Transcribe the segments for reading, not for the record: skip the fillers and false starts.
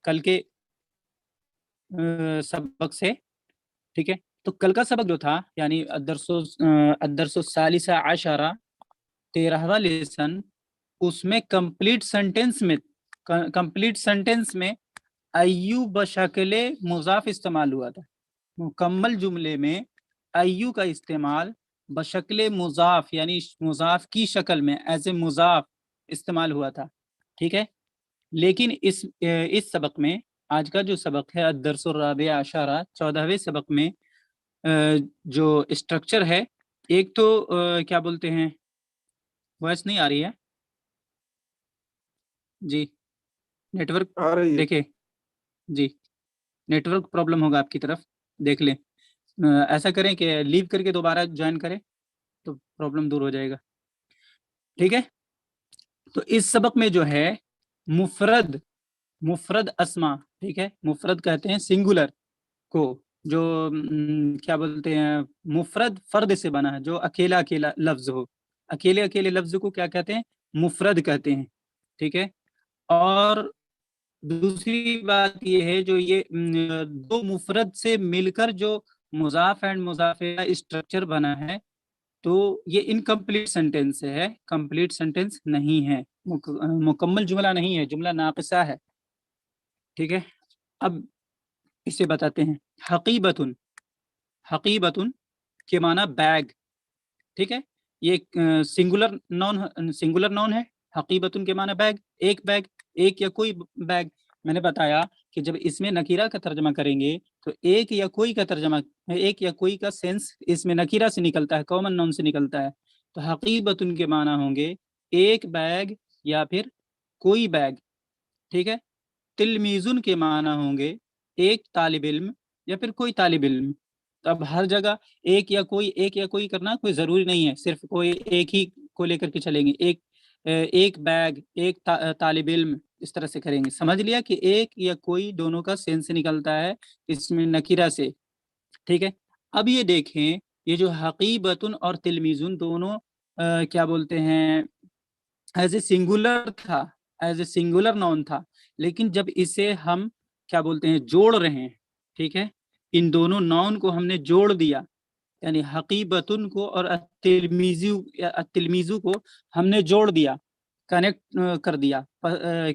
کل کے سبق سے، ٹھیک ہے؟ تو کل کا سبق جو تھا یعنی الدرس الثالث عشرہ 13واں لیسن، اس میں کمپلیٹ سینٹینس میں ایو بشکل مضاف استعمال ہوا تھا۔ مکمل جملے میں ایو کا استعمال بشکل مضاف یعنی مضاف کی شکل میں ایز اے مضاف استعمال ہوا تھا، ٹھیک ہے؟ لیکن اس سبق میں، آج کا جو سبق ہے الدرس الرابع عشرہ 14ویں سبق میں جو اسٹرکچر ہے، ایک تو کیا بولتے ہیں، وائس نہیں آ رہی ہے جی، نیٹ ورک آ رہی ہے دیکھیں جی، نیٹ ورک پرابلم ہوگا آپ کی طرف، دیکھ لیں، ایسا کریں کہ لیو کر کے دوبارہ جوائن کریں تو پرابلم دور ہو جائے گا، ٹھیک ہے؟ تو اس سبق میں جو ہے مفرد اسما، ٹھیک ہے؟ مفرد کہتے ہیں سنگولر کو، جو کیا بولتے ہیں مفرد فرد سے بنا ہے، جو اکیلا لفظ ہو، اکیلے لفظ کو کیا کہتے ہیں؟ مفرد کہتے ہیں، ٹھیک ہے؟ اور دوسری بات یہ ہے جو یہ دو مفرد سے مل کر جو مضاف اینڈ مضاف الیہ اسٹرکچر بنا ہے، تو یہ انکمپلیٹ سینٹینس ہے، کمپلیٹ سینٹینس نہیں ہے، مکمل جملہ نہیں ہے، جملہ ناقصہ ہے، ٹھیک ہے؟ اب اسے بتاتے ہیں۔ حقیبتن کے معنی بیگ، ٹھیک ہے؟ یہ سنگولر نون ہے۔ حقیبتن کے معنی بیگ، ایک بیگ، ایک یا کوئی بیگ۔ میں نے بتایا کہ جب اس میں نکیرہ کا ترجمہ کریں گے تو ایک یا کوئی کا ترجمہ، ایک یا کوئی کا سینس اس میں نکیرہ سے نکلتا ہے، کامن نون سے نکلتا ہے، تو حقیبتن کے معنی ہوں گے ایک بیگ یا پھر کوئی بیگ، ٹھیک ہے؟ تلمیذن کے معنی ہوں گے ایک طالب علم یا پھر کوئی طالب علم۔ تو اب ہر جگہ ایک یا کوئی کرنا کوئی ضروری نہیں ہے، صرف کوئی ایک ہی کو لے کر کے چلیں گے، ایک بیگ، ایک طالب علم، اس طرح سے کریں گے۔ سمجھ لیا کہ ایک یا کوئی دونوں کا سینس نکلتا ہے اس میں نکیرہ سے، ٹھیک ہے؟ اب یہ دیکھیں، یہ جو حقیبتن اور تلمیذن دونوں کیا بولتے ہیں ایز اے سنگولر تھا، ایز اے سنگولر نون تھا، لیکن جب اسے ہم کیا بولتے ہیں جوڑ رہے ہیں، ٹھیک ہے؟ ان دونوں نون کو ہم نے جوڑ دیا، یعنی حقیبتن کو اور التلمیذو کو ہم نے جوڑ دیا، کنیکٹ کر دیا۔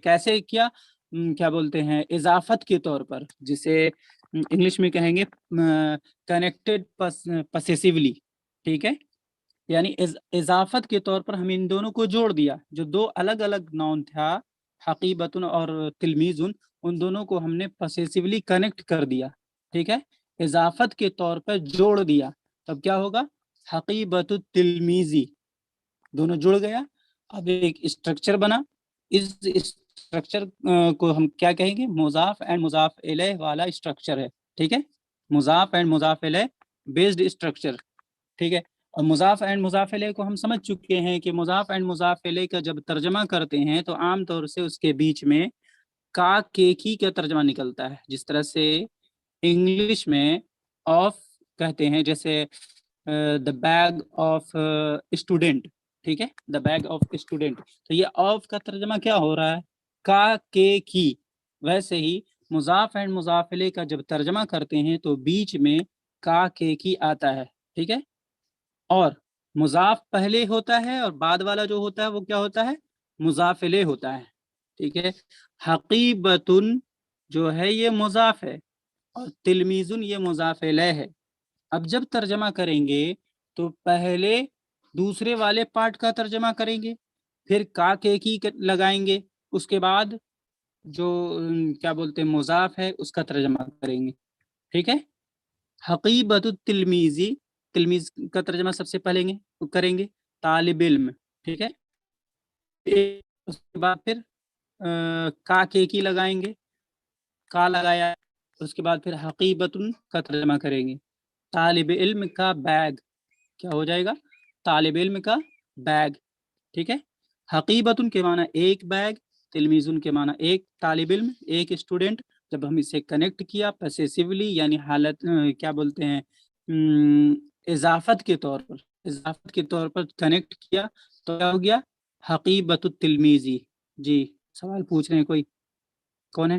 کیسے کیا؟ کیا بولتے ہیں اضافت کے طور پر، جسے انگلش میں کہیں گے کنیکٹڈ پسیسیولی، ٹھیک ہے؟ یعنی اضافت کے طور پر ہم ان دونوں کو جوڑ دیا، جو دو الگ الگ نون تھا حقیبتن اور تلمیذن، ان دونوں کو ہم نے پسیسیولی کنیکٹ کر دیا، ٹھیک ہے؟ اضافت کے طور پر جوڑ دیا، تب کیا ہوگا؟ حقیبت التلمیذی، دونوں جڑ گیا، اب ایک اسٹرکچر بنا۔ اس اسٹرکچر کو ہم کیا کہیں گے؟ مضاف اینڈ مضاف الیہ والا اسٹرکچر ہے، ٹھیک ہے؟ مضاف اینڈ مضاف الیہ بیسڈ اسٹرکچر، ٹھیک ہے؟ اور مضاف اینڈ مضاف الیہ کو ہم سمجھ چکے ہیں کہ مضاف اینڈ مضاف الیہ کا جب ترجمہ کرتے ہیں تو عام طور سے اس کے بیچ میں کا کے کی کا ترجمہ نکلتا ہے، جس طرح سے انگلش میں آف کہتے ہیں، جیسے دا بیگ آف اسٹوڈنٹ، ٹھیک ہے؟ دا بیگ آف اسٹوڈنٹ، تو یہ آف کا ترجمہ کیا ہو رہا ہے؟ کا کے کی۔ ویسے ہی مضاف اینڈ مضاف الیہ کا جب ترجمہ کرتے ہیں تو بیچ میں کا کے کی آتا ہے، ٹھیک ہے؟ اور مضاف پہلے ہوتا ہے اور بعد والا جو ہوتا ہے وہ کیا ہوتا ہے؟ مضاف الیہ ہوتا ہے، ٹھیک ہے؟ حقیبتن جو ہے یہ مضاف ہے اور تلمیذن یہ مضاف الیہ ہے۔ اب جب ترجمہ کریں گے تو پہلے دوسرے والے پارٹ کا ترجمہ کریں گے، پھر کا کے کی لگائیں گے، اس کے بعد جو کیا بولتے ہیں مضاف ہے اس کا ترجمہ کریں گے، ٹھیک ہے؟ حقیبت التلمیذی، تلمیذ کا ترجمہ سب سے پہلے کریں گے طالب علم، ٹھیک ہے؟ اس کے بعد پھر کا کے کی لگائیں گے، کا لگایا، اس کے بعد پھر حقیبتن کا ترجمہ کریں گے طالب علم کا بیگ، کیا ہو جائے گا؟ طالب علم کا بیگ، ٹھیک ہے؟ حقیبتن کے معنی ایک بیگ، تلمیذن کے معنی ایک طالب علم، ایک اسٹوڈنٹ۔ جب ہم اسے کنیکٹ کیا پیسیسیولی یعنی حالت کیا بولتے ہیں اضافت کے طور پر کنیکٹ کیا تو کیا ہو گیا؟ حقیبت التلمیذی۔ جی سوال پوچھ رہے ہیں کوئی؟ کون ہے؟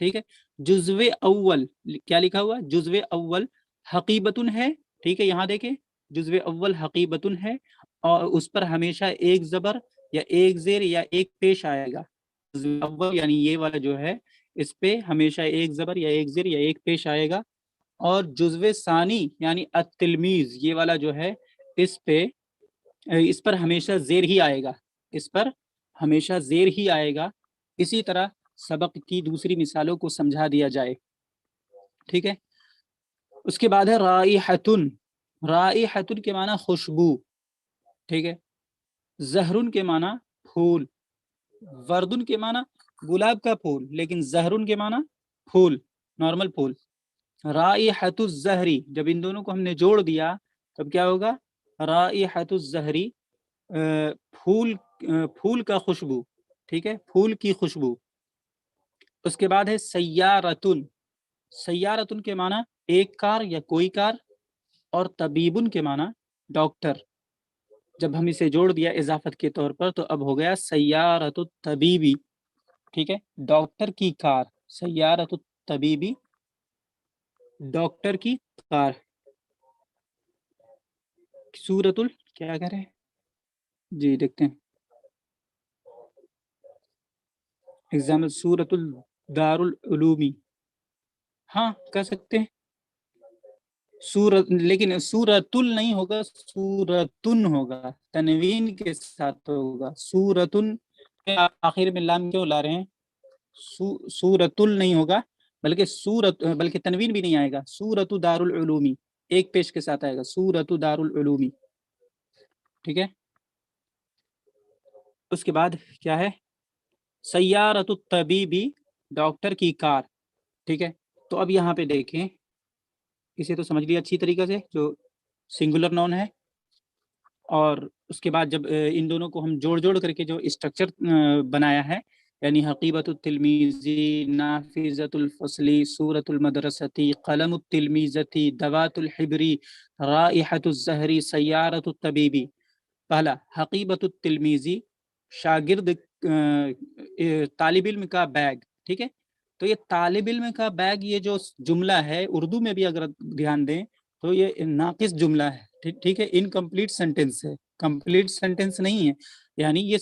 ٹھیک ہے. جزو اول کیا لکھا ہوا؟ جزو اول حقیبتن ہے. ٹھیک ہے, یہاں دیکھیں جزو اول حقیبتن ہے اور اس پر ہمیشہ ایک زبر یا ایک زیر یا ایک پیش آئے گا. جزو اول یعنی یہ والا جو ہے اس پہ ہمیشہ ایک زبر یا ایک زیر یا ایک پیش آئے گا. اور جزو ثانی یعنی التلمیذ یہ والا جو ہے اس پر ہمیشہ زیر ہی آئے گا. اس پر ہمیشہ زیر ہی آئے گا. اسی طرح سبق کی دوسری مثالوں کو سمجھا دیا جائے. ٹھیک ہے. اس کے بعد ہے رائحتن. رائحتن کے معنی خوشبو. ٹھیک ہے. زہرن کے معنی پھول. وردن کے معنی گلاب کا پھول, لیکن زہرن کے معنی پھول, نارمل پھول. رائحت الزہری, جب ان دونوں کو ہم نے جوڑ دیا تب کیا ہوگا؟ رائحت الزہری, پھول کا خوشبو. ٹھیک ہے, پھول کی خوشبو. اس کے بعد ہے سیارتن. سیارتن کے معنی ایک کار یا کوئی کار, اور طبیبن کے معنی ڈاکٹر. جب ہم اسے جوڑ دیا اضافت کے طور پر تو اب ہو گیا سیارت الطبیبی. ٹھیک ہے, ڈاکٹر کی کار. سیارت الطبیبی, ڈاکٹر کی کار. سورت کیا کرے جی دیکھتے ہیں ایگزامپل. سورت الدار العلومی, ہاں کر سکتے ہیں سورت, لیکن سورت ال نہیں ہوگا, سورتن ہوگا, تنوین کے ساتھ ہوگا. سورتن آخر میں لام کیوں لا رہے ہیں؟ سورت ال نہیں ہوگا بلکہ تنوین بھی نہیں آئے گا. سورت دار العلومی ایک پیش کے ساتھ آئے گا, سورت دار العلومی. ٹھیک ہے. اس کے بعد کیا ہے؟ سیارت الطبیبی, ڈاکٹر کی کار. ٹھیک ہے. تو اب یہاں پہ دیکھیں, اسے تو سمجھ لیا اچھی طریقے سے, جو سنگولر نون ہے. اور اس کے بعد جب ان دونوں کو ہم جوڑ کر کے جو اسٹرکچر بنایا ہے, یعنی حقیبت التلمیذی, نافذۃ الفصلی, سورۃ المدرستی, قلم التلمیذتی, دوات الحبری, رائحۃ الزہری, سیارۃ الطبیبی. پہلا حقیبت التلمیذی, شاگرد طالب علم کا بیگ. ٹھیک ہے. تو یہ طالب علم کا بیگ, یہ جو جملہ ہے اردو میں بھی اگر دھیان دیں تو یہ ناقص جملہ ہے. ٹھیک ہے, انکمپلیٹ سینٹینس ہے, کمپلیٹ سینٹینس نہیں ہے. یعنی یہ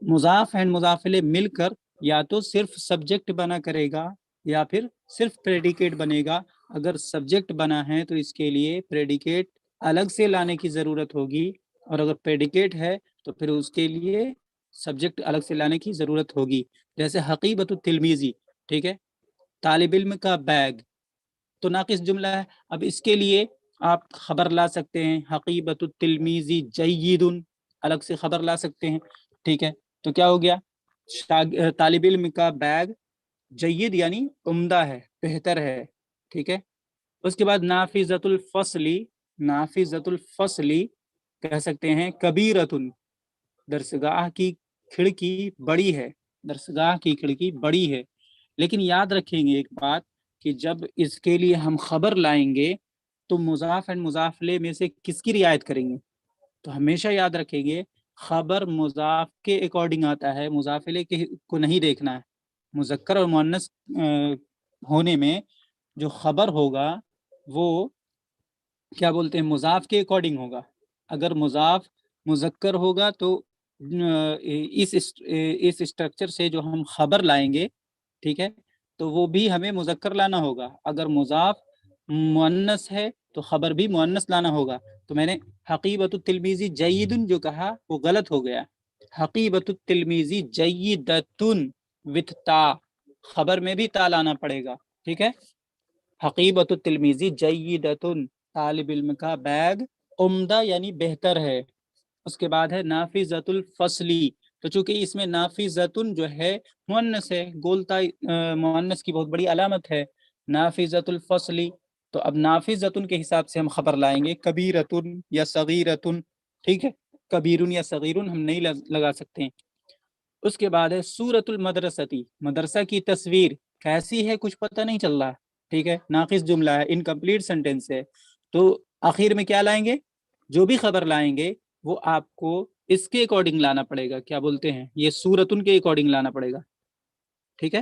مضاف اینڈ مضاف الیہ مل کر یا تو صرف سبجیکٹ بنا کرے گا یا پھر صرف پریڈیکیٹ بنے گا. اگر سبجیکٹ بنا ہے تو اس کے لیے پریڈیکیٹ الگ سے لانے کی ضرورت ہوگی, اور اگر پریڈیکیٹ ہے تو پھر اس کے لیے سبجیکٹ الگ سے لانے کی ضرورت ہوگی. جیسے حقیبت التلمیذی, ٹھیک ہے, طالب علم کا بیگ, تو ناقص جملہ ہے. اب اس کے لیے آپ خبر لا سکتے ہیں, حقیبت التلمیذی جید, الگ سے خبر لا سکتے ہیں. ٹھیک ہے. تو کیا ہو گیا؟ طالب علم کا بیگ جید یعنی عمدہ ہے, بہتر ہے. ٹھیک ہے. اس کے بعد نافذۃ الفصلی, نافذۃ الفصلی کہہ سکتے ہیں کبیرۃن, درسگاہ کی کھڑکی بڑی ہے, درسگاہ کی کھڑکی بڑی ہے. لیکن یاد رکھیں گے ایک بات, کہ جب اس کے لیے ہم خبر لائیں گے تو مضاف اینڈ مضاف الیہ میں سے کس کی رعایت کریں گے؟ تو ہمیشہ یاد رکھیں گے خبر مضاف کے اکارڈنگ آتا ہے, مضاف الیہ کو نہیں دیکھنا ہے. مذکر اور مؤنث ہونے میں جو خبر ہوگا وہ کیا بولتے ہیں, مضاف کے اکارڈنگ ہوگا. اگر مضاف مذکر ہوگا تو اس اسٹرکچر سے جو ہم خبر لائیں گے, ٹھیک ہے, تو وہ بھی ہمیں مذکر لانا ہوگا. اگر مضاف مؤنث ہے تو خبر بھی مؤنث لانا ہوگا. تو میں نے حقیبت التلمیذی جید جو کہا وہ غلط ہو گیا. حقیبت التلمیذی جیدتن وتھ تا, خبر میں بھی تا لانا پڑے گا. ٹھیک ہے. حقیبت التلمیذی جیدتن, طالب علم کا بیگ عمدہ یعنی بہتر ہے. اس کے بعد ہے نافذۃ الفصلی, تو چونکہ اس میں نافذۃن جو ہے مؤنث ہے, گولتا مؤنث کی بہت بڑی علامت ہے, نافذۃ الفصلی. تو اب نافذۃن کے حساب سے ہم خبر لائیں گے کبیرۃن یا صغیرۃن. ٹھیک ہے, کبیرن یا صغیرن ہم نہیں لگا سکتے ہیں. اس کے بعد ہے سورۃ المدرستی, مدرسہ کی تصویر کیسی ہے کچھ پتہ نہیں چل رہا. ٹھیک ہے, ناقص جملہ ہے, انکمپلیٹ سینٹینس ہے. تو آخر میں کیا لائیں گے؟ جو بھی خبر لائیں گے وہ آپ کو اس کے اکارڈنگ لانا پڑے گا. کیا بولتے ہیں, یہ سورتن کے اکارڈنگ لانا پڑے گا. ٹھیک ہے.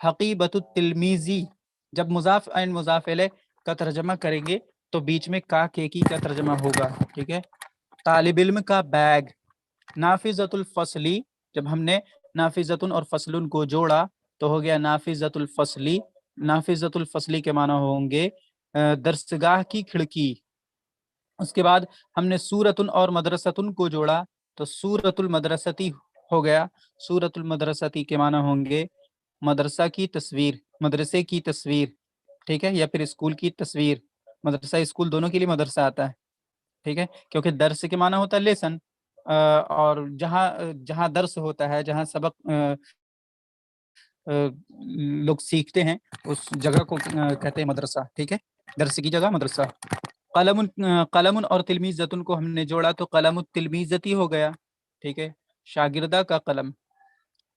حقیبۃ التلمیزی، جب مضاف اینڈ مضاف الیہ کا ترجمہ کریں گے تو بیچ میں کا کے کی کا ترجمہ ہوگا، ٹھیک ہے. طالب علم کا بیگ. نافذۃ الفصلی، جب ہم نے نافذۃ اور فصل کو جوڑا تو ہو گیا نافذۃ الفصلی. نافذۃ الفصلی کے معنی ہوں گے درسگاہ کی کھڑکی. اس کے بعد ہم نے سورۃ اور مدرستن کو جوڑا تو سورۃ المدرستی ہو گیا. سورۃ المدرستی کے معنی ہوں گے مدرسہ کی تصویر، مدرسے کی تصویر، ٹھیک ہے، یا پھر اسکول کی تصویر. مدرسہ اسکول دونوں کے لیے مدرسہ آتا ہے، ٹھیک ہے، کیونکہ درس کے معنی ہوتا ہے لیسن، اور جہاں درس ہوتا ہے، جہاں سبق لوگ سیکھتے ہیں اس جگہ کو کہتے ہیں مدرسہ، ٹھیک ہے، درس کی جگہ مدرسہ. قلم اور تلمیذۃ کو ہم نے جوڑا تو قلم التلمیذتی ہو گیا، ٹھیک ہے. شاگردہ کا قلم،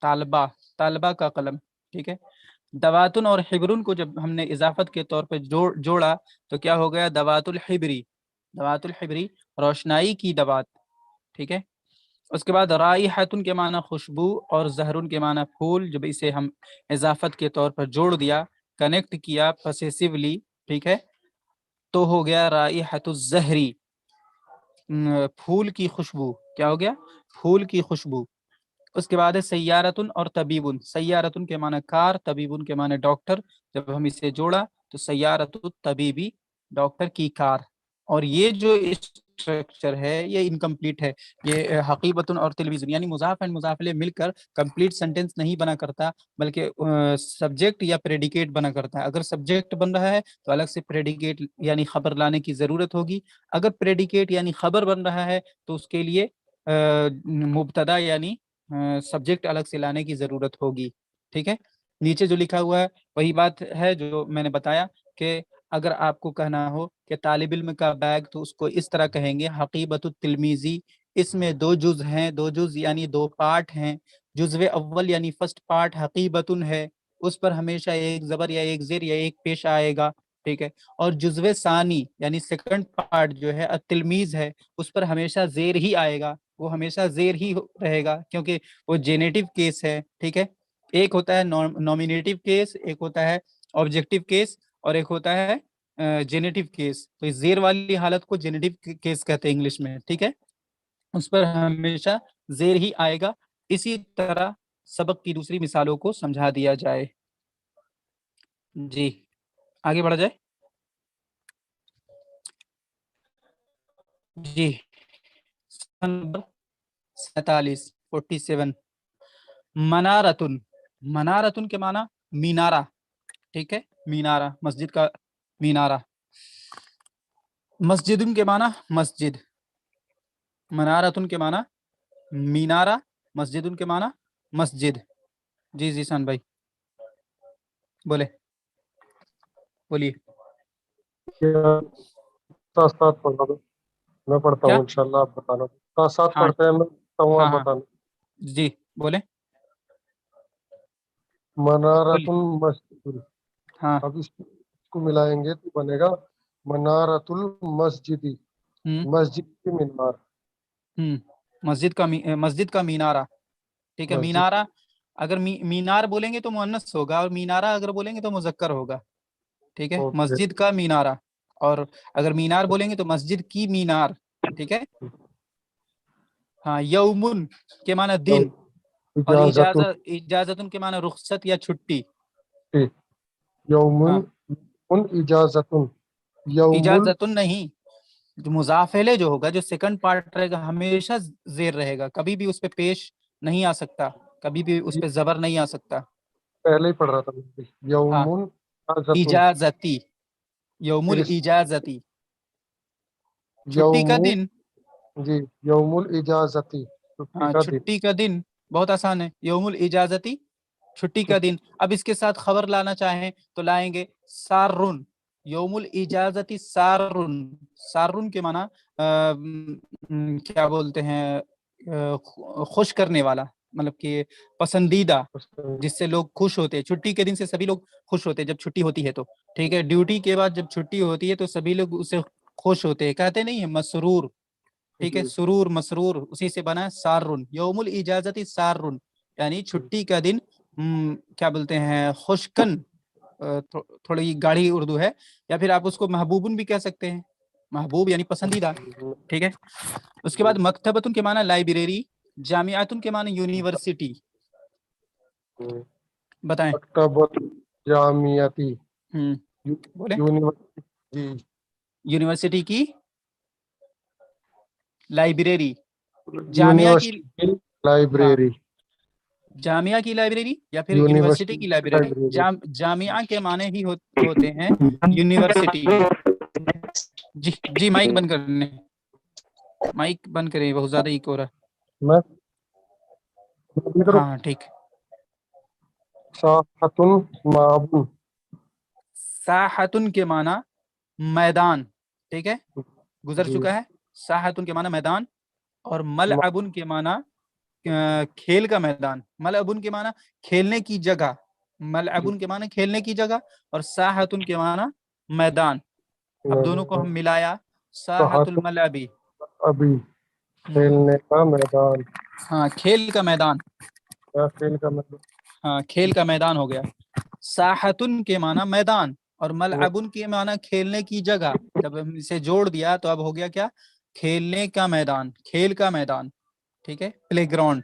طالبہ کا قلم، ٹھیک ہے. دواتن اور حبرن کو جب ہم نے اضافت کے طور پہ جوڑا تو کیا ہو گیا دوات الحبری. دوات الحبری روشنائی کی دوات، ٹھیک ہے. اس کے بعد رائحتن کے معنی خوشبو اور زہرن کے معنی پھول، جب اسے ہم اضافت کے طور پر جوڑ دیا، کنیکٹ کیا پوسیسیولی، ٹھیک ہے، تو ہو گیا رائحت الزہری، پھول کی خوشبو. کیا ہو گیا؟ پھول کی خوشبو. اس کے بعد ہے سیارتن اور طبیبن. سیارتن کے معنی کار، طبیبن کے معنی ڈاکٹر، جب ہم اسے جوڑا تو سیارت الطبیبی، ڈاکٹر کی کار. اور یہ جو اسٹرکچر ہے یہ انکمپلیٹ ہے. یہ حقیبتن اور تلویزن یعنی مضاف اینڈ مضاف الیہ مل کر کمپلیٹ سینٹینس نہیں بنا کرتا، بلکہ سبجیکٹ یا پریڈیکیٹ بنا کرتا ہے. اگر سبجیکٹ بن رہا ہے تو الگ سے پریڈیکیٹ یعنی خبر لانے کی ضرورت ہوگی. اگر پریڈیکیٹ یعنی خبر بن رہا ہے تو اس کے لیے مبتدا یعنی سبجیکٹ الگ سے لانے کی ضرورت ہوگی، ٹھیک ہے. نیچے جو لکھا ہوا ہے وہی بات ہے جو میں نے بتایا کہ اگر آپ کو کہنا ہو کہ طالب علم کا بیگ تو اس کو اس طرح کہیں گے حقیبۃ التلمیزی. اس میں 2 جز ہیں، 2 جز یعنی 2 پارٹ ہیں. جزو اول یعنی فرسٹ پارٹ حقیبتن ہے، اس پر ہمیشہ ایک زبر یا ایک زیر یا ایک پیش آئے گا، ٹھیک ہے. اور جزو ثانی یعنی سیکنڈ پارٹ جو ہے التلمیز ہے، اس پر ہمیشہ زیر ہی آئے گا، وہ ہمیشہ زیر ہی رہے گا کیونکہ وہ جینیٹو کیس ہے، ٹھیک ہے. ایک ہوتا ہے نومینیٹو کیس، ایک ہوتا ہے آبجیکٹو کیس، اور ایک ہوتا ہے جینیٹو کیس. تو اس زیر والی حالت کو جینیٹو کیس کہتے ہیں انگلش میں، ٹھیک ہے. اس پر ہمیشہ زیر ہی آئے گا. اسی طرح سبق کی دوسری مثالوں کو سمجھا دیا جائے. جی آگے بڑھا جائے. جی 47 منارتن. منارتن کے معنی مینارہ، ٹھیک ہے، مینارہ، مسجد کا مینارہ. مسجدن کے معنی مسجد. منارتن کے معنی مینارہ، مسجدن کے معنی مسجد. جی ذیشان بھائی بولیے. ساتھ ساتھ پڑھا دو، میں پڑھتا کیا؟ ہوں انشاءاللہ، آپ بتانا. ساتھ ساتھ ہاں پڑھتے ہیں، میں پڑھتا ہوں، آپ ہاں بتانا. جی بولیں. منارۃ المسجد. ہاں اب اس کو ملائیں گے تو بنے گا منارۃ المسجدی، مسجد کی مینار. مسجد کا مینارہ، ٹھیک ہے. مسجد مینارہ اگر مینار بولیں گے تو مؤنث ہوگا، اور مینارہ اگر بولیں گے تو مذکر ہوگا، ٹھیک ہے. اوکے. مسجد کا مینارہ، اور اگر مینار بولیں گے تو مسجد کی مینار، ٹھیک ہے. ہاں یومن کے معنی دن، اور اجازت کے معنی رخصت یا چھٹی. یومن اجازت. اجازت نہیں، جو مضاف الیہ جو ہوگا، جو سیکنڈ پارٹ رہے گا ہمیشہ زیر رہے گا، کبھی بھی اس پہ پیش نہیں آ سکتا، کبھی بھی اس پہ زبر نہیں آ سکتا. پہلے ہی پڑھ رہا تھا میں. ہاں یومن اجازتی، یوم الاجازتی، چھٹی کا دن. جی یوم الاجازتی، ہاں چھٹی کا دن بہت آسان ہے، یوم الاجازتی، چھٹی کا دن. اب اس کے ساتھ خبر لانا چاہیں تو لائیں گے سارن. یوم الاجازتی سارن. سارن کے معنی کیا بولتے ہیں خوش کرنے والا، مطلب کہ پسندیدہ، جس سے لوگ خوش ہوتے ہیں. چھٹی کے دن سے سبھی لوگ خوش ہوتے ہیں جب چھٹی ہوتی ہے تو، ٹھیک ہے. ڈیوٹی کے بعد جب چھٹی ہوتی ہے تو سبھی لوگ اسے خوش ہوتے ہیں، کہتے نہیں ہیں مسرور، ٹھیک ہے. سرور مسرور اسی سے بنا ہے سارن. یوم الاجازتی سارن یعنی چھٹی کا دن کیا بولتے ہیں خشکن، تھوڑی گاڑی اردو ہے، یا پھر آپ اس کو محبوبن بھی کہہ سکتے ہیں، محبوب یعنی پسندیدہ، ٹھیک ہے. اس کے بعد مکتبتن کے معنی لائبریری، جامعاتن کے معنی یونیورسٹی. بتائیں. مکتبۃ جامعتی، بولیں. یونیورسٹی، یونیورسٹی کی لائبریری، جامعہ کی، یونیورسٹی لائبریری، جامعہ کی لائبریری یا پھر یونیورسٹی کی لائبریری. جامعہ کے معنی ہی ہوتے ہیں یونیورسٹی. جی جی مائک بند کرنے، مائک بند کریں، بہت زیادہ ایک ہو رہا میں ہے. ہاں ٹھیک. ساحتن معبن، ساحتن کے معنی میدان، ٹھیک ہے، گزر جی چکا ہے. ساحتن کے معنی میدان، اور ملعبن کے معنی کھیل کا میدان. ملعبن کے معنی کھیلنے کی جگہ، ملعبن کے معنی کھیلنے کی جگہ، اور ساحتن کے معنی میدان. اب دونوں کو ہم ملایا، ساحت الملعبی، ابھی کھیلنے کا میدان، ہاں کھیل کا میدان، کیا کھیل کا میدان، ہاں کھیل کا میدان ہو گیا. ساحتن کے معنی میدان، اور ملعبن کے معنی کھیلنے کی جگہ. جب ہم اسے جوڑ دیا تو اب ہو گیا کیا؟ کھیلنے کا میدان، کھیل کا میدان، ٹھیک ہے، پلے گراؤنڈ.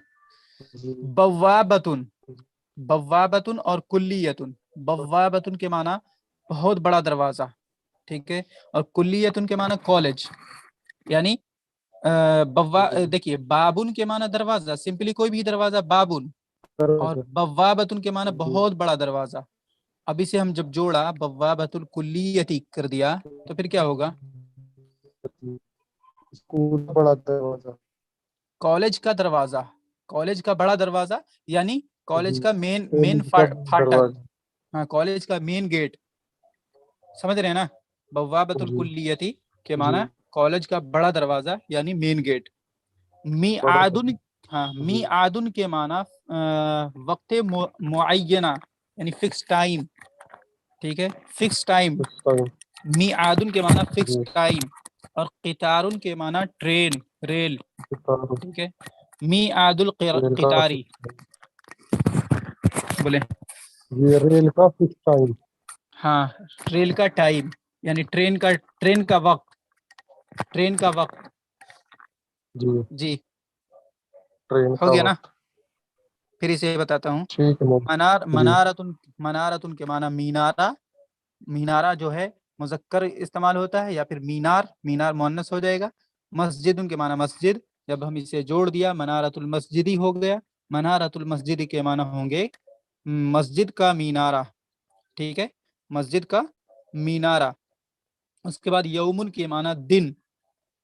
بوابتن، بوابتن اور کلیتن. بوابتن کے معنی بہت بڑا دروازہ، ٹھیک ہے، اور کلیتن کے معنی کالج. یعنی دیکھیے بابن کے معنی دروازہ، سمپلی کوئی بھی دروازہ بابن، اور بوابتن کے معنی بہت بڑا دروازہ. اب اسے ہم جب جوڑا بوابت الکلیتی کر دیا تو پھر کیا ہوگا؟ اسکول بڑا دروازہ، کالج کا دروازہ، کالج کا بڑا دروازہ، یعنی کالج کا مین کالج کا فاٹک، دروازہ، ہاں کالج کا مین گیٹ. سمجھ رہے ہیں نا؟ بوابت الکلیتی کے معنی کالج کا بڑا دروازہ یعنی مین گیٹ. میعادن، ہاں میعادن کے معنی وقت معینہ یعنی فکس ٹائم، ٹھیک ہے، فکس ٹائم. میعادن کے معنی فکس ٹائم، اور قطارن کے معنی ٹرین، ریل، ٹھیک ہے. میعاد القطاری، بولے یہ ریل کا فکس ٹائم، ہاں ریل کا ٹائم یعنی ٹرین کا وقت، ٹرین کا وقت. جی جی ٹرین ہو کا گیا نا؟ وقت، پھر اسے بتاتا ہوں. ٹھیک ہے. منارتن کے معنی مینارہ، مینارہ جو ہے مذکر استعمال ہوتا ہے، یا پھر مینار مؤنث ہو جائے گا. مسجد کے معنی مسجد، جب ہم اسے جوڑ دیا منارۃ المسجدی ہو گیا. منارۃ المسجد کے معنی ہوں گے مسجد کا مینارہ، ٹھیک ہے، مسجد کا مینارہ. اس کے بعد یومن کے معنی دن،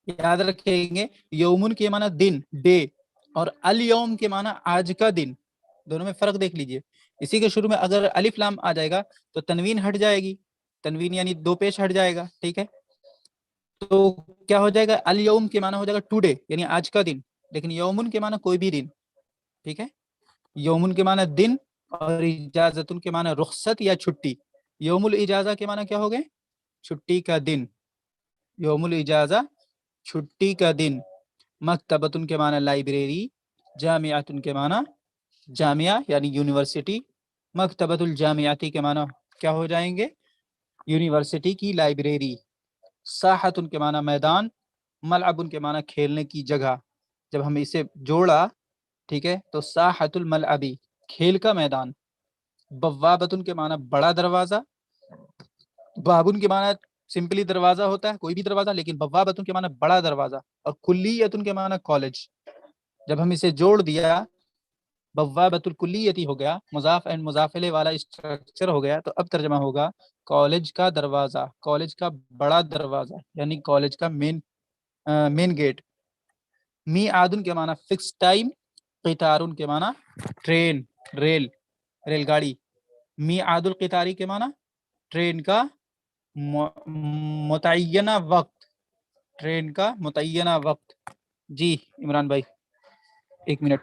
یاد رکھیں گے یومن کے معنی دن، ڈے، اور الیوم کے معنی آج کا دن. دونوں میں فرق دیکھ لیجئے. اسی کے شروع میں اگر الف لام آ جائے گا تو تنوین ہٹ جائے گی، تنوین یعنی دو پیش ہٹ جائے گا، ٹھیک ہے. تو کیا ہو جائے گا؟ الیوم کے معنی ہو جائے گا ٹوڈے یعنی آج کا دن، لیکن یومن کے معنی کوئی بھی دن، ٹھیک ہے. یومن کے معنی دن، اور اجازتن کے معنی رخصت یا چھٹی. یوم الاجازہ کے معنی کیا ہو گئے؟ چھٹی کا دن، یوم الاجازہ چھٹی کا دن. مکتبتن کے معنی لائبریری. جامعتن کے معنی جامعہ یعنی یونیورسٹی. مکتبۃ الجامعاتی کے معنی کیا ہو جائیں گے؟ یونیورسٹی کی لائبریری. ساحتن کے معنی میدان. ملعبن کے معنی کھیلنے کی جگہ. جب ہم اسے جوڑا، ٹھیک ہے، تو ساحت الملعبی کھیل کا میدان. بوابتن کے معنی بڑا دروازہ. بابن کے معنی سمپلی دروازہ ہوتا ہے، کوئی بھی دروازہ، لیکن بوابتن کے معنی بڑا دروازہ. اور کلیتن کے معنی کالج. جب ہم اسے جوڑ دیا بوابت الکلیتی ہو گیا، مضاف اینڈ مضافلے والا اسٹرکچر ہو گیا. تو اب ترجمہ ہوگا کالج کا دروازہ، کالج کا بڑا دروازہ یعنی کالج کا مین گیٹ. میعادن کے معنی فکس ٹائم. قطارن کے معنی ٹرین، ریل گاڑی. میعاد القطاری کے معنی ٹرین کا متعینہ وقت، ٹرین کا متعینہ وقت. جی عمران بھائی ایک منٹ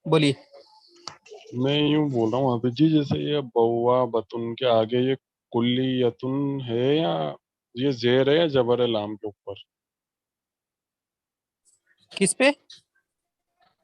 بولیے. میں یوں بول رہا ہوں وہاں پہ جی، جیسے یہ بوابتن کے آگے یہ کلیتن ہے، یا یہ زیر ہے یا جبر لام کے اوپر؟ کس پہ؟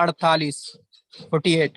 48 48,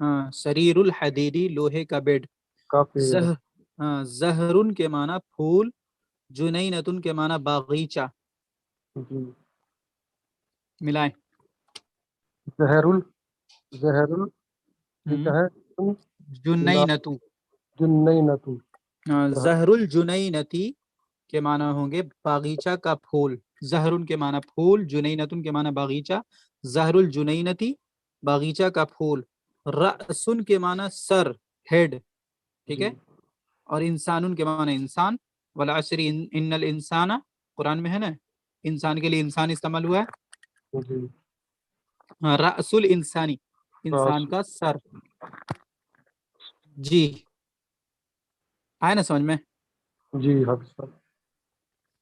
ہاں سریر الحدیدی لوہے کا بیڈ. کا پیڑ. زہر ہاں زہرن کے معنی پھول، جنینتن کے معنی باغیچہ. جی. ملائیں. زہر یہ کیا ہے؟ جنینتو. جنینتو. زہر الجنینتی کے معنی ہوں گے باغیچہ کا پھول. زہرن کے معنی پھول، جنینتن کے معنی باغیچہ. زہر الجنینتی باغیچہ کا پھول. رأسن کے معنی سر، ہیڈ. ٹھیک ہے. اور انسان کے معنی انسان. والعصر ان الانسان قرآن میں ہے نا، انسان کے لیے انسان استعمال ہوا ہے. جی. رأس الانسانی انسان کا سر. جی آئے نا سمجھ میں؟ جی حافظ صاحب.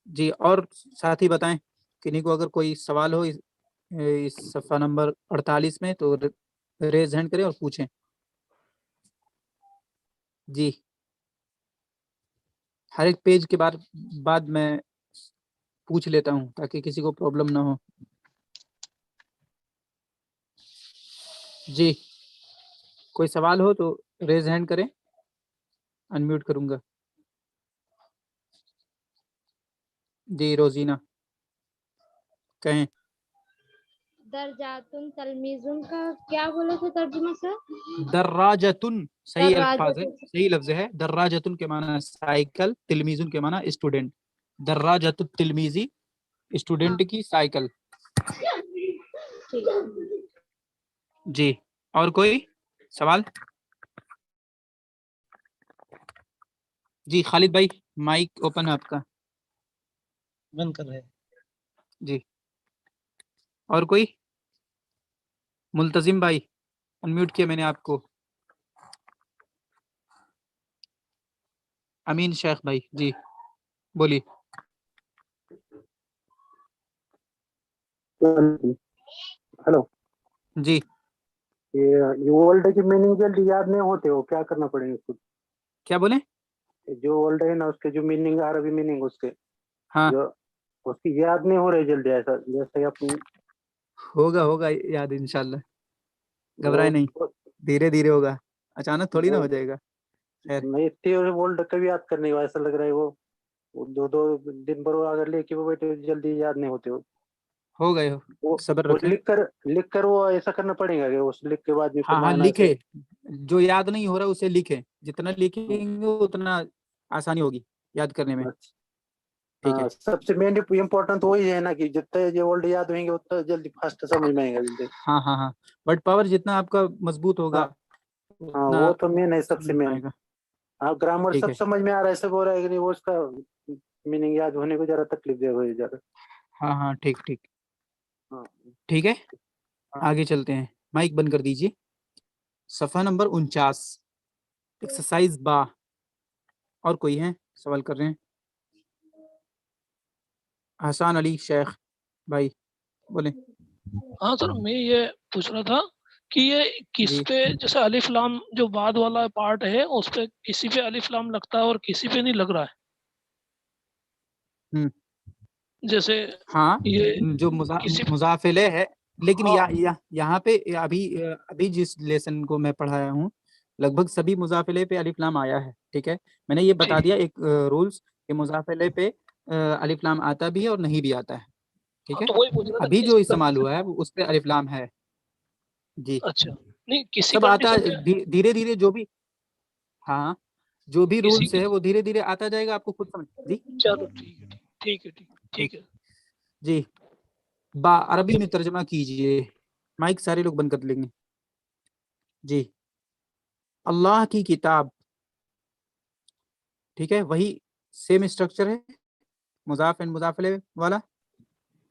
جی اور ساتھ ہی بتائیں کنہیں کو اگر کوئی سوال ہو اس صفحہ نمبر 48 میں تو ریز ہینڈ کریں اور پوچھیں. جی ہر ایک پیج کے بعد میں پوچھ لیتا ہوں تاکہ کسی کو پرابلم نہ ہو. جی کوئی سوال ہو تو ریز ہینڈ کریں، انمیوٹ کروں گا. جی روزینہ کہیں. درجاتن تلمیزن کا کیا بولے تھے ترجمہ سر؟ دراجتن صحیح الفاظ ہے، دراجتن. صحیح لفظ ہے. دراجتن کے معنی سائیکل، تلمیزن کے معنی اسٹوڈنٹ. دراجت التلمیزی اسٹوڈنٹ کی سائیکل. ٹھیک ہے. جی اور کوئی سوال؟ جی خالد بھائی مائک اوپن ہے آپ کا. بند کر رہے. جی اور کوئی؟ ملتزم بھائی انمیوٹ کیا میں نے آپ کو. امین شیخ بھائی جی بولیے. ہلو. جی یہ ورلڈ کی میننگ جلدی یاد نہیں ہوتے ہو، کیا کرنا پڑے گا اس کو؟ کیا بولیں؟ جو ورلڈ ہے نا اس کے جو میننگ عربی میننگ اس کے ہاں جو اس کی یاد نہیں ہو رہی جلدی، ایسا جیسے اپنی ہوگا یاد انشاءاللہ، گھبرائے نہیں، دھیرے دھیرے ہوگا، اچانک تھوڑی نہ ہو جائے گا. خیر نہیں اتنی ورلڈ کبھی یاد کرنے کا ایسا لگ رہا ہے وہ دو دن پر اگر لے کے وہ بیٹھے جلدی یاد نہیں ہوتے. ہو گئے وہ صبر وہ رکھیں. لکھ کر وہ ایسا کرنا پڑے گا کہ اس لکھ کے بعد بھی پھر ہاں معنی سے. لکھے، جو یاد نہیں ہو رہا اسے لکھیں، جتنا لکھیں گے اتنا آسانی ہوگی یاد کرنے میں. ٹھیک ہے ہاں سب سے مین امپورٹنٹ وہی ہے نا کہ جتنے یہ ورلڈ یاد ہوئیں گے اتنا جلدی فاسٹ سمجھ میں آئے گا جلدی. ہاں ورڈ پاور جتنا آپ کا مضبوط ہوگا ہاں اتنا وہ تو مین ہے سب سے سمجھ میں مین. آئے گا. ہاں گرامر ٹھیک سب ہے سمجھ میں آ رہا ہے، سب ہو رہا ہے کہ نہیں وہ اس کا میننگ یاد ہونے کو ذرا تکلیف دے ہوئی ذرا. ہاں ٹھیک ہاں ٹھیک ہے آگے چلتے ہیں. مائک بند کر دیجیے. صفحہ نمبر 49 ایکسرسائز با. اور کوئی ہے سوال کر رہے ہیں؟ حسان علی شیخ بھائی بولیں. ہاں سر میں یہ پوچھ رہا تھا کہ یہ کس جی پہ، جیسے الف لام جو بعد والا پارٹ ہے اس پہ کسی پہ الف لام لگتا ہے اور کسی پہ نہیں لگ رہا ہے. جیسے ہاں یہ جو کسی مضافلے ہے، لیکن ہاں یہاں پہ ابھی جس لیسن کو میں پڑھایا ہوں لگ بھگ سبھی مضافلے پہ الف لام آیا ہے. ٹھیک ہے میں نے یہ بتا ٹھیک دیا ایک رولز کہ مضافلے پہ الف لام آتا بھی ہے اور نہیں بھی آتا ہے. ٹھیک ہاں ہے تو وہی پوچھ رہا تھا ابھی جو کس استعمال ہوا ہے اس پہ الف لام ہے. جی اچھا نہیں کسی سب آتا کنڈیشن پہ دھیرے دھیرے جو بھی ہاں جو بھی کسی رولز ہے وہ دھیرے دھیرے آتا جائے گا، آپ کو خود سمجھ. جی چلو ٹھیک ہے ٹھیک ہے. جی با عربی میں ترجمہ کیجئے. مائک سارے لوگ بند کر لیں گے. جی اللہ کی کتاب. ٹھیک ہے وہی سیم اسٹرکچر ہے مضاف اینڈ مضافلے والا.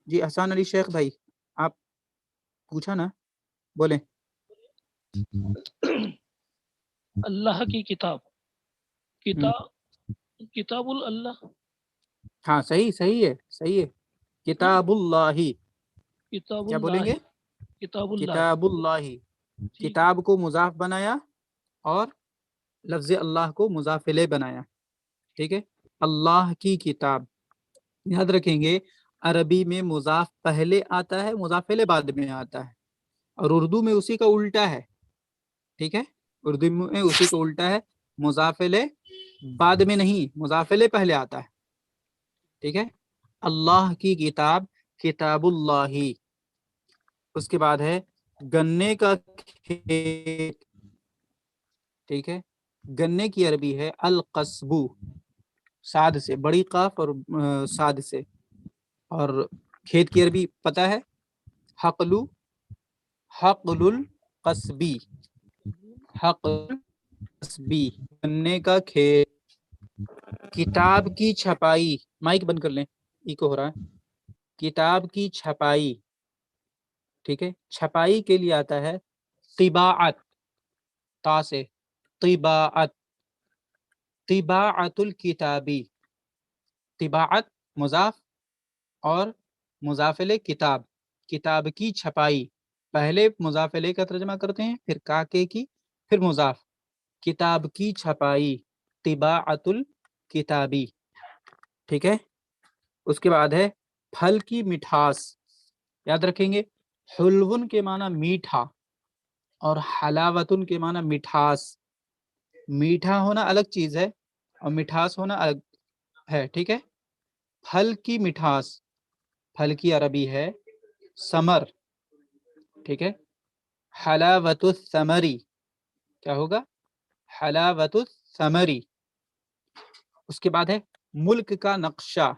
جی حسان علی شیخ بھائی آپ پوچھا نا، بولیں. اللہ کی کتاب، کتاب اللہ. ہاں صحیح ہے. کتاب اللہ. کتاب کیا بولیں اللہ. گے؟ کتاب اللہ. کتاب اللہ. ٹھیک ہے. کتاب کو مضاف بنایا اور لفظ اللہ کو مضاف الیہ بنایا. ٹھیک ہے اللہ کی کتاب. یاد رکھیں گے عربی میں مضاف پہلے آتا ہے، مضاف الیہ بعد میں آتا ہے، اور اردو میں اسی کا الٹا ہے. ٹھیک ہے. اردو میں اسی کو الٹا ہے, مضافلے بعد میں نہیں, مضافلے پہلے آتا ہے. ٹھیک ہے. اللہ کی کتاب کتاب اللہ. اس کے بعد ہے گنے کا کھیت. ٹھیک ہے. گنے کی عربی ہے القصبو, صاد سے, بڑی قاف اور صاد سے. اور کھیت کی عربی پتہ ہے, حقلو, حقل القصبی, حقل القصبی, گنے کا کھیت. کتاب کی چھپائی, مائک بند کر لیں, ایکو ہو رہا ہے. کتاب کی چھپائی. ٹھیک ہے. چھپائی کے لیے آتا ہے طباعت, تا سے, طباعت, طباعت الکتابی. طباعت مضاف اور مضافلے کتاب, کتاب کی چھپائی. پہلے مضافلے کا ترجمہ کرتے ہیں, پھر کاکے کی, پھر مضاف. کتاب کی چھپائی, طباعت الکتابی. ٹھیک ہے. اس کے بعد ہے پھل کی مٹھاس. یاد رکھیں گے, حلون کے معنی میٹھا اور حلاوتن کے معنی مٹھاس. میٹھا ہونا الگ چیز ہے اور مٹھاس ہونا الگ ہے. ٹھیک ہے. پھل کی مٹھاس, پھل کی عربی ہے ثمر. ٹھیک ہے. حلاوت الثمری, کیا ہوگا؟ حلاوت الثمری. اس کے بعد ہے ملک کا نقشہ.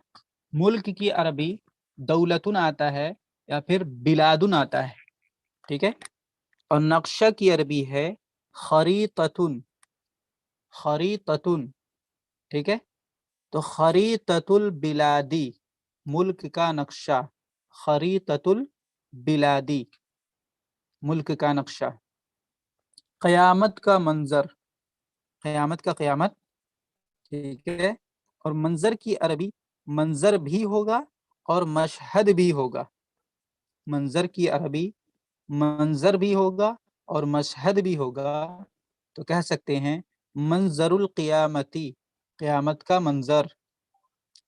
ملک کی عربی دولتن آتا ہے یا پھر بلادن آتا ہے. ٹھیک ہے. اور نقشہ کی عربی ہے خریطتن, خریطتن. ٹھیک ہے. تو خریطۃ البلادی, ملک کا نقشہ, خریطۃ البلادی, ملک کا نقشہ. قیامت کا منظر, قیامت کا قیامت. ٹھیک ہے. اور منظر کی عربی منظر بھی ہوگا اور مشہد بھی ہوگا. منظر کی عربی منظر بھی ہوگا اور مشہد بھی ہوگا. تو کہہ سکتے ہیں منظر القیامتی, قیامت کا منظر.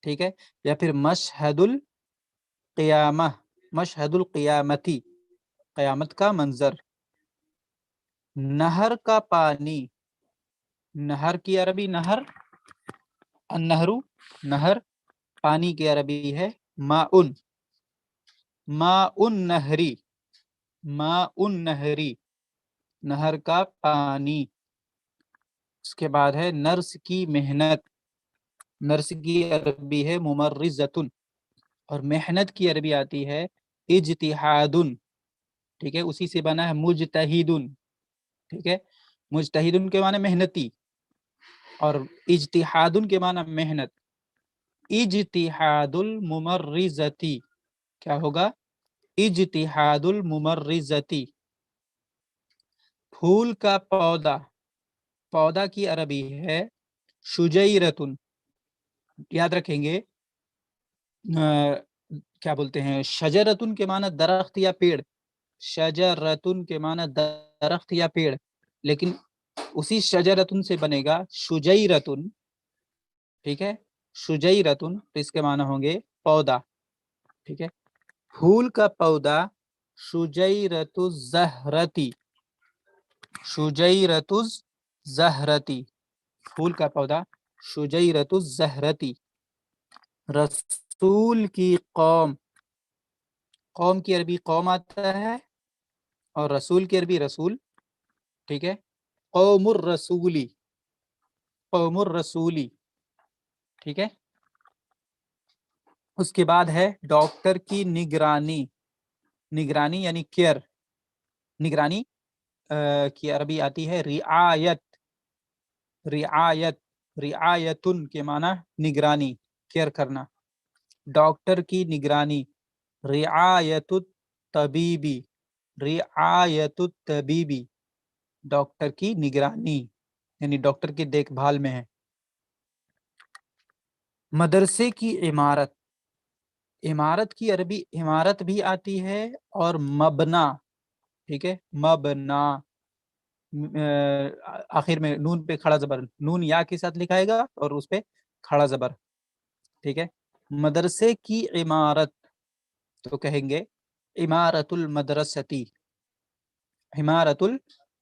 ٹھیک ہے. یا پھر مشہد القیامہ, مشہد القیامتی, قیامت کا منظر. نہر کا پانی. نہر کی عربی نہر, النہر نہر. پانی کی عربی ہے ماء, ماء النہری, ماء النہری, نہر کا پانی. اس کے بعد ہے نرس کی محنت. نرس کی عربی ہے ممرزتن, اور محنت کی عربی آتی ہے اجتہادن. ٹھیک ہے. اسی سے بنا ہے مجتہدن. ٹھیک ہے. مجتہدن کے معنی محنتی اور اجتہادن کے معنی محنت. اجتہاد الممرزتی, کیا ہوگا؟ اجتہاد الممرزتی. پھول کا پودا, پودا کی عربی ہے شجیرتن. یاد رکھیں گے کیا بولتے ہیں, شجرتن کے معنی درخت یا پیڑ, شجرتن کے معنی درخت یا پیڑ, لیکن اسی شجرتن سے بنے گا شجیرتن. ٹھیک ہے. شجیرتن, تو اس کے معنی ہوں گے پودا. ٹھیک ہے. پھول کا پودا شجیرت الزہرتی, شجیرت الزہرتی, پھول کا پودا شجیرت الزہرتی. رسول کی قوم, قوم کی عربی قوم آتا ہے اور رسول کی عربی رسول. ٹھیک ہے. قوم الرسولی, قوم الرسولی. ٹھیک ہے. اس کے بعد ہے ڈاکٹر کی نگرانی. نگرانی یعنی کیئر. نگرانی کی عربی آتی ہے رعایت, رعایت, رعایتن کے معنی نگرانی, کیئر کرنا. ڈاکٹر کی نگرانی رعایت الطبیبی, رعایت الطبیبی, ڈاکٹر کی نگرانی یعنی ڈاکٹر کی دیکھ بھال میں ہے. مدرسے کی عمارت. عمارت کی عربی عمارت بھی آتی ہے اور مبنا. ٹھیک ہے. مبنا, آخر میں نون پہ کھڑا زبر, نون یا کے ساتھ لکھائے گا اور اس پہ کھڑا زبر. ٹھیک ہے. مدرسے کی عمارت تو کہیں گے عمارت المدرستی, عمارت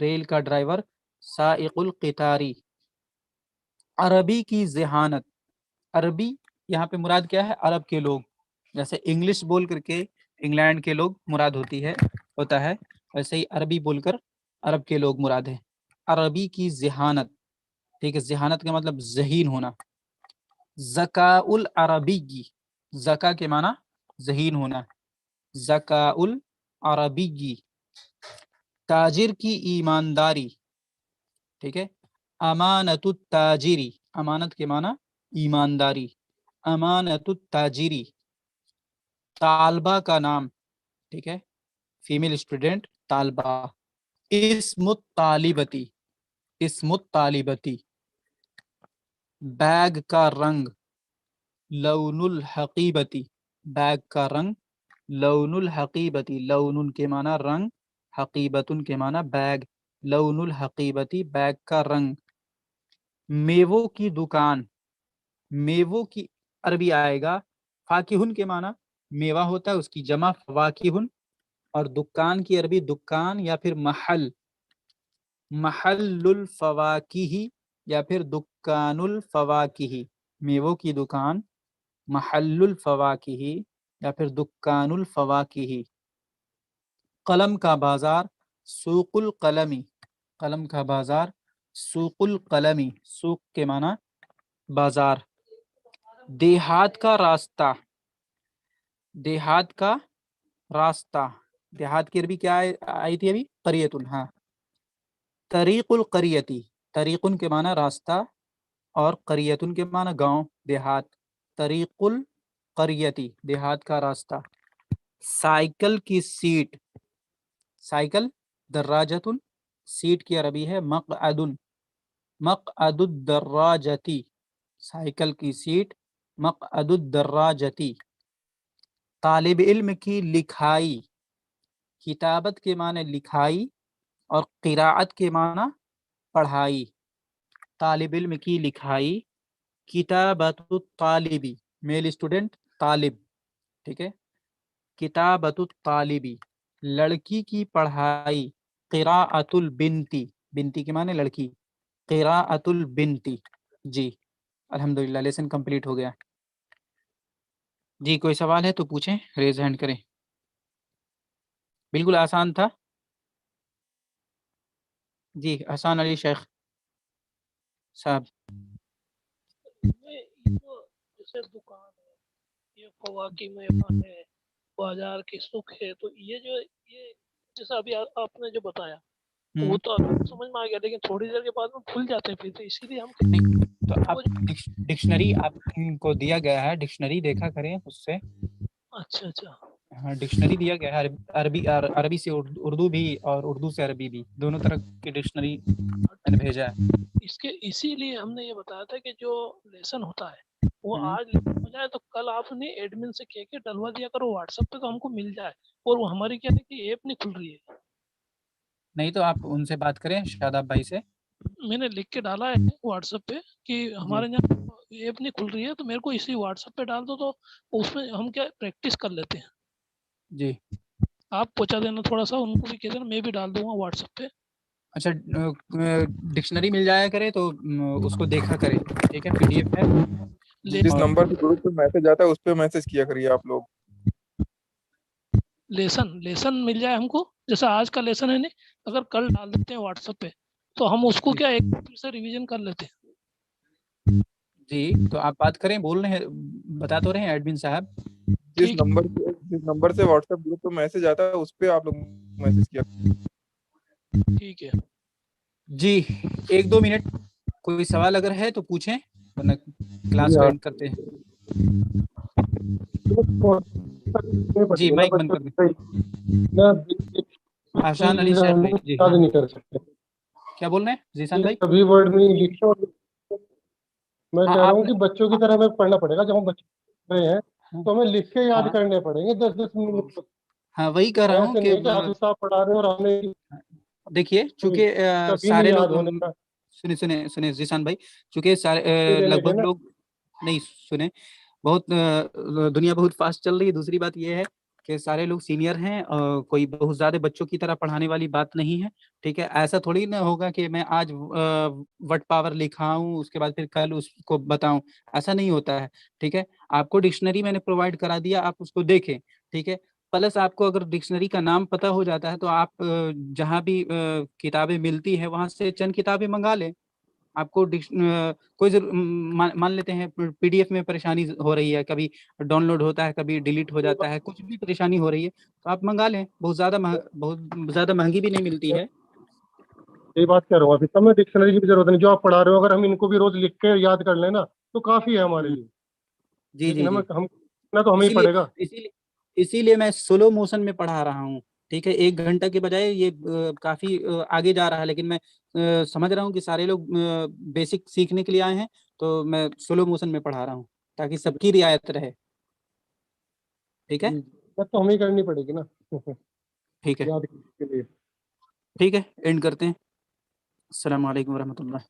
ریل کا ڈرائیور، سائق القطاری۔ عربی کی ذہانت، عربی یہاں پہ مراد کیا ہے؟ عرب کے لوگ، جیسے انگلش بول کر کے انگلینڈ کے لوگ مراد ہوتا ہے، ویسے ہی عربی بول کر عرب کے لوگ مراد ہے۔ عربی کی ذہانت، ٹھیک ہے، ذہانت کا مطلب ذہین ہونا۔ ذکاء العربی، ذکا کے معنی ذہین ہونا، ذکاء العربی۔ تاجر کی ایمانداری، ٹھیک ہے، امانت التاجری، امانت کے معنی ایمانداری، امانت التاجری۔ طالبہ کا نام، ٹھیک ہے، فیمیل اسٹوڈنٹ طالبہ۔ اسم الطالبتی، اسم الطالبتی۔ بیگ کا رنگ، لون الحقیبتی، بیگ کا رنگ لون الحقیبتی، لون کے معنی رنگ، حقیبتن کے معنی بیگ، لون الحقیبتی، بیگ کا رنگ۔ میووں کی دکان، میووں کی عربی آئے گا فاکہن کے معنی میوہ ہوتا ہے، اس کی جمع فواکہن، اور دکان کی عربی دکان یا پھر محل، محل الفواکہ یا پھر دکان الفواکہ، میووں کی دکان محل الفواکہ یا پھر دکان الفواکہ۔ قلم کا بازار، سوق القلمی، قلم کا بازار سوق القلمی، سوق کے معنی بازار۔ دیہات کا راستہ، دیہات کا راستہ، دیہات کی عربی کیا آئی تھی ابھی؟ قریۃ، ہاں۔ طریق القریتی، طریقن کے معنی راستہ اور قریتن کے معنی گاؤں، دیہات، طریق القریتی، دیہات کا راستہ۔ سائیکل کی سیٹ، سائیکل دراجتن، سیٹ کی عربی ہے مقعدن، مقعد الدراجتی، سائیکل کی سیٹ مقعد الدراجتی۔ طالب علم کی لکھائی، کتابت کے معنی لکھائی اور قراءت کے معنی پڑھائی۔ طالب علم کی لکھائی، کتابت الطالبی، میل اسٹوڈنٹ طالب، ٹھیک ہے، کتابت الطالبی۔ لڑکی کی پڑھائی، قراءت البنتی، بنتی کے معنی لڑکی، قراءت البنتی۔ جی الحمدللہ لیسن کمپلیٹ ہو گیا۔ جی کوئی سوال ہے تو پوچھیں، ریز ہینڈ کریں۔ بالکل آسان تھا۔ جی حسان علی شیخ صاحب۔ جیسے دکان ہے، یہ فواکہ میں ہے، بازار کی سوق ہے، تو یہ جو یہ جیسا ابھی آپ نے جو بتایا وہ تو ابھی سمجھ میں آ گیا، لیکن تھوڑی دیر کے بعد میں بھول جاتے ہیں پھر، تو اسی لیے ہم نہیں تو آپ ڈکشنری آپ کو دیا گیا ہے، ڈکشنری دیکھا کریں اس سے۔ اچھا اچھا، ہاں ڈکشنری دیا گیا ہے، عربی سے اردو بھی اور اردو سے عربی بھی، دونوں طرح کی ڈکشنری میں نے بھیجا ہے۔ اسی لیے ہم نے یہ بتایا تھا کہ جو لیسن ہوتا ہے وہ آج ہو جائے تو کل آپ نے ایڈمن سے کہہ کے ڈلوا دیا کرو واٹس ایپ پہ، تو ہم کو مل جائے۔ اور وہ ہماری کیا ہے کہ ایپ نہیں کھل رہی ہے۔ نہیں تو آپ ان سے بات کریں، شاداب بھائی سے۔ میں نے لکھ کے ڈالا ہے واٹس ایپ پہ کہ ہمارے یہاں ایپ نہیں کھل رہی ہے، تو میرے کو اسی واٹس ایپ پہ ڈال دو، تو اس میں ہم کیا پریکٹس کر لیتے ہیں۔ جی آپ پہنچا دینا تھوڑا سا، ان کو بھی کہہ دینا، میں بھی ڈال دوں گا واٹس ایپ پہ۔ اچھا ڈکشنری مل جایا کرے تو اس کو دیکھا کرے، ٹھیک ہے، پی ڈی ایف ہے۔ جس نمبر پہ گروپ پہ میسج آتا ہے اس پہ میسج کیا کریے آپ لوگ۔ لیسن مل جائے ہم کو، جیسا آج کا لیسن ہے نہیں، اگر کل ڈال دیتے ہیں واٹس ایپ پہ تو ہم اس کو کیا ایک پھر سے ریویژن کر لیتے ہیں۔ جی تو آپ بات کریں، بول رہے ہیں، بتا تو رہے ہیں ایڈمن صاحب۔ جس نمبر سے واٹس ایپ گروپ پہ میسج آتا ہے اس پہ آپ لوگ میسج کیا۔ ٹھیک ہے جی 1-2 منٹ کوئی سوال اگر ہے تو پوچھیں، ورنہ کلاس کو اینڈ کرتے ہیں۔ جی مائک بند کر دیں۔ آشان علی شیخ بھائی، جی ہاں نہیں کر سکتے، کیا بول رہے ہیں ذیشان بھائی؟ سبھی ورڈ میں انگلش میں ہاں کہہ رہا آپ ہوں کہ بچوں کی طرح ہمیں پڑھنا پڑے گا، جب ہم بچے پڑھ رہے ہیں تو ہمیں لکھ کے یاد ہاں کرنے پڑیں گے 10-10 منٹ۔ ہاں وہی کہہ رہا ہوں ایسے کہ نہیں کہ حافظ صاحب پڑھا رہے ہیں اور ہمیں دیکھیے چونکہ کبھی سارے نہیں یاد لوگ ہونے کا۔ سنیں ذیشان بھائی، چونکہ سارے لگ بھگ لوگ نہیں سنیں، بہت دنیا بہت فاسٹ چل رہی ہے۔ دوسری بات یہ ہے کہ سارے لوگ سینئر ہیں، کوئی بہت زیادہ بچوں کی طرح پڑھانے والی بات نہیں ہے، ٹھیک ہے. ایسا تھوڑی نہ ہوگا کہ میں آج وٹ پاور لکھاؤں اس کے بعد پھر کل اس کو بتاؤں، ایسا نہیں ہوتا ہے، ٹھیک ہے. آپ کو ڈکشنری میں نے پرووائڈ کرا دیا، آپ اس کو دیکھیں، ٹھیک ہے. پلس آپ کو اگر ڈکشنری کا نام پتہ ہو جاتا ہے تو آپ جہاں بھی کتابیں ملتی ہیں وہاں سے چند کتابیں منگا لیں. آپ کو کوئی مان لیتے ہیں پی ڈی ایف میں پریشانی ہو رہی ہے، کبھی ڈاؤن لوڈ ہوتا ہے، کبھی ڈیلیٹ ہو جاتا ہے، کچھ بھی پریشانی ہو رہی ہے تو آپ منگا لیں. بہت زیادہ مہنگی بھی نہیں ملتی ہے. یہی بات کہہ رہا ہوں ابھی تب میں ڈکشنری کی بھی ضرورت نہیں، جو آپ پڑھا رہے ہو اگر ہم ان کو بھی روز لکھ کے یاد کر لیں نا تو کافی ہے ہمارے لیے. جی لیکن جی ہمیں جی. ہم نہ تو ہمیں ہی پڑے گا. اسی لیے میں سلو موشن میں پڑھا رہا ہوں، ٹھیک ہے. 1 گھنٹہ کے بجائے یہ کافی آگے جا رہا ہے، لیکن میں سمجھ رہا ہوں کہ سارے لوگ بیسک سیکھنے کے لیے آئے ہیں تو میں سلو موشن میں پڑھا رہا ہوں تاکہ سب کی رعایت رہے. ٹھیک ہے. بس تو ہمیں ہی کرنی پڑے گی نا ٹھیک ہے. یاد کے لیے. ٹھیک ہے، اینڈ کرتے ہیں. السلام علیکم ورحمۃ اللہ.